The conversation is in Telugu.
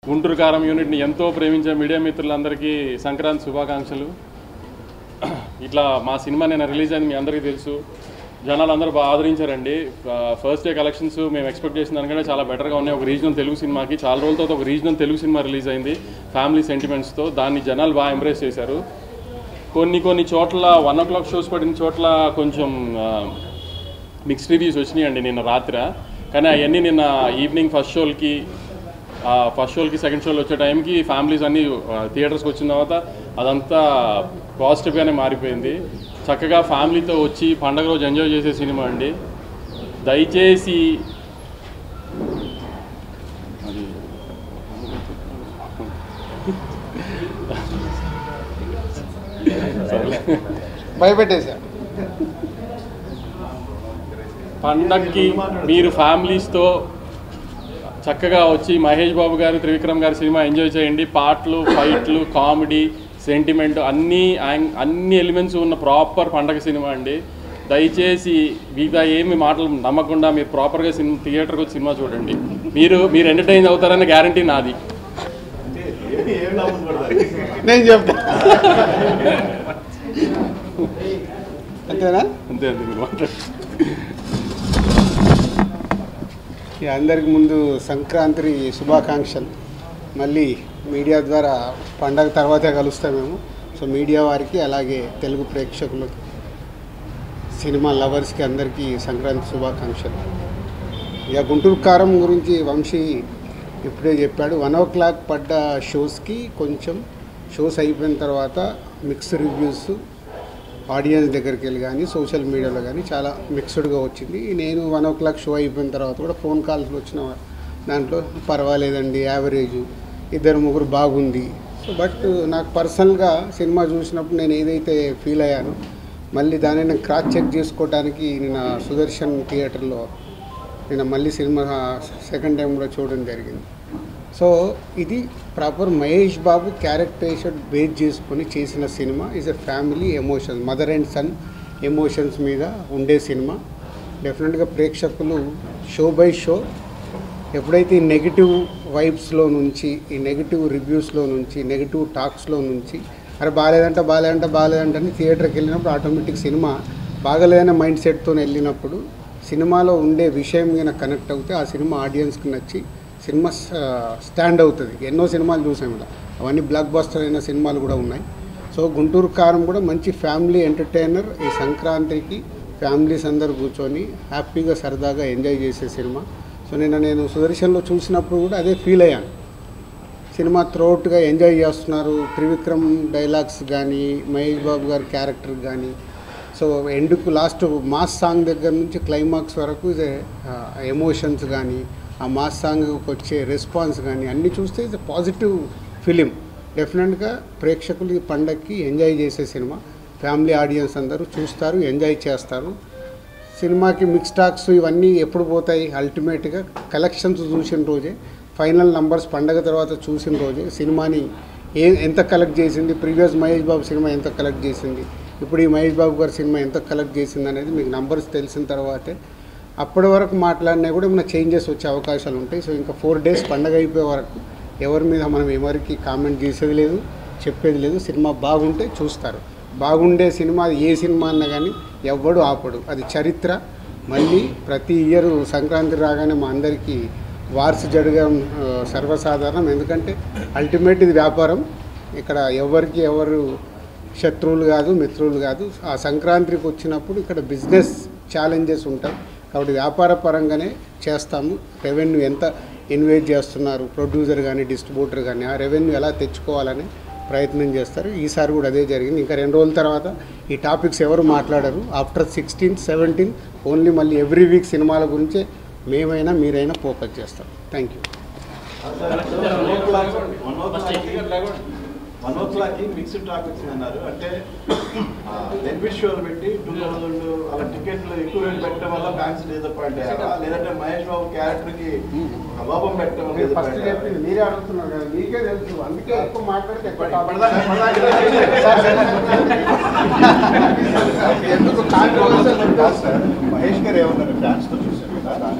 గుంటూరు కారం యూనిట్ని ఎంతో ప్రేమించే మీడియా మిత్రులందరికీ సంక్రాంతి శుభాకాంక్షలు. ఇట్లా మా సినిమా నేను రిలీజ్ అయింది మీ అందరికీ తెలుసు. జనాలు అందరూ బాగా ఆదరించారండి. ఫస్ట్ డే కలెక్షన్స్ మేము ఎక్స్పెక్ట్ చేసిన దానికంటే చాలా బెటర్గా ఉన్నాయి. ఒక రీజనల్ తెలుగు సినిమాకి చాలా రోజుల తర్వాత ఒక రీజనల్ తెలుగు సినిమా రిలీజ్ అయింది ఫ్యామిలీ సెంటిమెంట్స్తో. దాన్ని జనాలు బాగా ఎంబ్రేస్ చేశారు. కొన్ని చోట్ల 1 o'clock షోస్ పడిన చోట్ల కొంచెం మిక్స్డ్ రివ్యూస్ వచ్చినాయండి నిన్న రాత్రి. కానీ అవన్నీ నిన్న ఈవినింగ్ ఫస్ట్ షోలకి సెకండ్ షోలు వచ్చే టైంకి ఫ్యామిలీస్ అన్నీ థియేటర్స్కి వచ్చిన తర్వాత అదంతా పాజిటివ్గానే మారిపోయింది. చక్కగా ఫ్యామిలీతో వచ్చి పండగ రోజు ఎంజాయ్ చేసే సినిమా అండి. దయచేసి భయపెట్టేసా పండగకి మీరు ఫ్యామిలీస్తో చక్కగా వచ్చి మహేష్ బాబు గారు, త్రివిక్రమ్ గారి సినిమా ఎంజాయ్ చేయండి. పాటలు, ఫైట్లు, కామెడీ, సెంటిమెంట్ అన్ని ఎలిమెంట్స్ ఉన్న ప్రాపర్ పండగ సినిమా అండి. దయచేసి మిగతా ఏమి మాటలు నమ్మకుండా మీరు ప్రాపర్గా థియేటర్కి వచ్చి సినిమా చూడండి. మీరు ఎంటర్టైన్ అవుతారనే గ్యారంటీ నాది. నేను చెప్తా అంతేనా? అంతే మీరు మాట్లాడు. అందరికి ముందు సంక్రాంతి శుభాకాంక్షలు. మళ్ళీ మీడియా ద్వారా పండగ తర్వాతే కలుస్తాం మేము. సో మీడియా వారికి అలాగే తెలుగు ప్రేక్షకులకి, సినిమా లవర్స్కి అందరికీ సంక్రాంతి శుభాకాంక్షలు. ఇక గుంటూరు కారం గురించి వంశీ ఇప్పుడే చెప్పాడు. 1 o'clock పడ్డ షోస్కి కొంచెం షోస్ అయిపోయిన తర్వాత మిక్స్డ్ రివ్యూస్ ఆడియన్స్ దగ్గరికి వెళ్ళి కానీ సోషల్ మీడియాలో కానీ చాలా మిక్స్డ్గా వచ్చింది. నేను 1 o'clock షో అయిపోయిన తర్వాత కూడా ఫోన్ కాల్స్ వచ్చిన దాంట్లో పర్వాలేదండి, యావరేజ్, 2-3 బాగుంది. సో బట్ నాకు పర్సనల్గా సినిమా చూసినప్పుడు నేను ఏదైతే ఫీల్ అయ్యానో మళ్ళీ దాన్ని నేను క్రాస్ చెక్ చేసుకోవడానికి నేను సుదర్శన్ థియేటర్లో నేను మళ్ళీ సినిమా సెకండ్ టైం కూడా చూడడం జరిగింది. సో ఇది proper Mahesh Babu characterization base చేసుకొని చేసిన cinema. Is a family emotions, mother and son emotions మీద ఉండే సినిమా. డెఫినెట్గా ప్రేక్షకులు షో బై షో ఎప్పుడైతే ఈ నెగిటివ్ వైబ్స్లో నుంచి, ఈ నెగిటివ్ రివ్యూస్లో నుంచి, నెగిటివ్ టాక్స్లో నుంచి అరే బాగాలేదంటే అని థియేటర్కి వెళ్ళినప్పుడు ఆటోమేటిక్ సినిమా బాగలేదనే మైండ్ సెట్తో వెళ్ళినప్పుడు సినిమాలో ఉండే విషయం మీద కనెక్ట్ అవుతే ఆ సినిమా ఆడియన్స్కి నచ్చి సినిమా స్టాండ్ అవుతుంది. ఎన్నో సినిమాలు చూసాం ఇలా, అవన్నీ బ్లాక్ బస్టర్ అయిన సినిమాలు కూడా ఉన్నాయి. సో గుంటూరు కారం కూడా మంచి ఫ్యామిలీ ఎంటర్టైనర్. ఈ సంక్రాంతికి ఫ్యామిలీస్ అందరు కూర్చొని హ్యాపీగా సరదాగా ఎంజాయ్ చేసే సినిమా. సో నేను సుదర్శన్లో చూసినప్పుడు కూడా అదే ఫీల్ అయ్యాను. సినిమా త్రూఅవుట్గా ఎంజాయ్ చేస్తున్నారు. త్రివిక్రమ్ డైలాగ్స్ కానీ, మహేష్ బాబు గారి క్యారెక్టర్ కానీ, సో ఎండ్కు లాస్ట్ మాస్ సాంగ్ దగ్గర నుంచి క్లైమాక్స్ వరకు ఎమోషన్స్ కానీ, ఆ మాస్ సాంగ్కి వచ్చే రెస్పాన్స్ కానీ అన్నీ చూస్తే ఇది పాజిటివ్ ఫిలిం. డెఫినెట్గా ప్రేక్షకులు ఈ పండగకి ఎంజాయ్ చేసే సినిమా. ఫ్యామిలీ ఆడియన్స్ అందరూ చూస్తారు, ఎంజాయ్ చేస్తారు. సినిమాకి మిక్స్ టాక్స్ ఇవన్నీ ఎప్పుడు పోతాయి? అల్టిమేట్గా కలెక్షన్స్ చూసిన రోజే, ఫైనల్ నంబర్స్ పండగ తర్వాత చూసిన రోజే సినిమాని ఎంత కలెక్ట్ చేసింది, ప్రీవియస్ మహేష్ బాబు సినిమా ఎంత కలెక్ట్ చేసింది, ఇప్పుడు ఈ మహేష్ బాబు గారి సినిమా ఎంత కలెక్ట్ చేసింది అనేది మీకు నంబర్స్ తెలిసిన తర్వాతే అప్పటి వరకు మాట్లాడినా కూడా ఏమైనా చేంజెస్ వచ్చే అవకాశాలు ఉంటాయి. సో ఇంకా 4 days పండగ అయిపోయే వరకు ఎవరి మీద మనం ఎవరికి కామెంట్ చేసేది లేదు, చెప్పేది లేదు. సినిమా బాగుంటే చూస్తారు. బాగుండే సినిమా ఏ సినిమా అన్నా కానీ ఎవ్వడు ఆపడు, అది చరిత్ర. మళ్ళీ ప్రతి ఇయర్ సంక్రాంతి రాగానే మా అందరికీ వార్స్ జరగడం సర్వసాధారణం. ఎందుకంటే అల్టిమేట్ ఇది వ్యాపారం. ఇక్కడ ఎవరు శత్రువులు కాదు, మిత్రులు కాదు. ఆ సంక్రాంతికి వచ్చినప్పుడు ఇక్కడ బిజినెస్ ఛాలెంజెస్ ఉంటాయి కాబట్టి వ్యాపార పరంగానే చేస్తాము. రెవెన్యూ ఎంత ఇన్వెస్ట్ చేస్తున్నారు ప్రొడ్యూసర్ కానీ డిస్ట్రిబ్యూటర్ కానీ, ఆ రెవెన్యూ ఎలా తెచ్చుకోవాలని ప్రయత్నం చేస్తారు. ఈసారి కూడా అదే జరిగింది. ఇంకా 2 రోజుల తర్వాత ఈ టాపిక్స్ ఎవరు మాట్లాడరు. ఆఫ్టర్ 16th, 17th ఓన్లీ మళ్ళీ ఎవ్రీ వీక్ సినిమాల గురించే మేమైనా మీరైనా ఫోకస్ చేస్తాం. Thank you. 1 o'clock mixed talk వచ్చిందన్నారు. అంటే బెనిఫిట్ షోలు పెట్టి 2000 అలా టికెట్లు ఎక్కువ రేటు పెట్టడం వల్ల ఫ్యాన్స్ డిసప్పాయింట్ అయ్యారా, లేదంటే మహేష్ బాబు క్యారెక్టర్కి లోపం పెట్టడం వల్ల? మీరే అడుగుతున్నారు కదా, మీకే తెలుసు, అందుకే ఎక్కువ మాట్లాడితే ఎందుకు మహేష్ గారు ఏమన్నారు ఫ్యాన్స్తో చూసారు కదా, దాని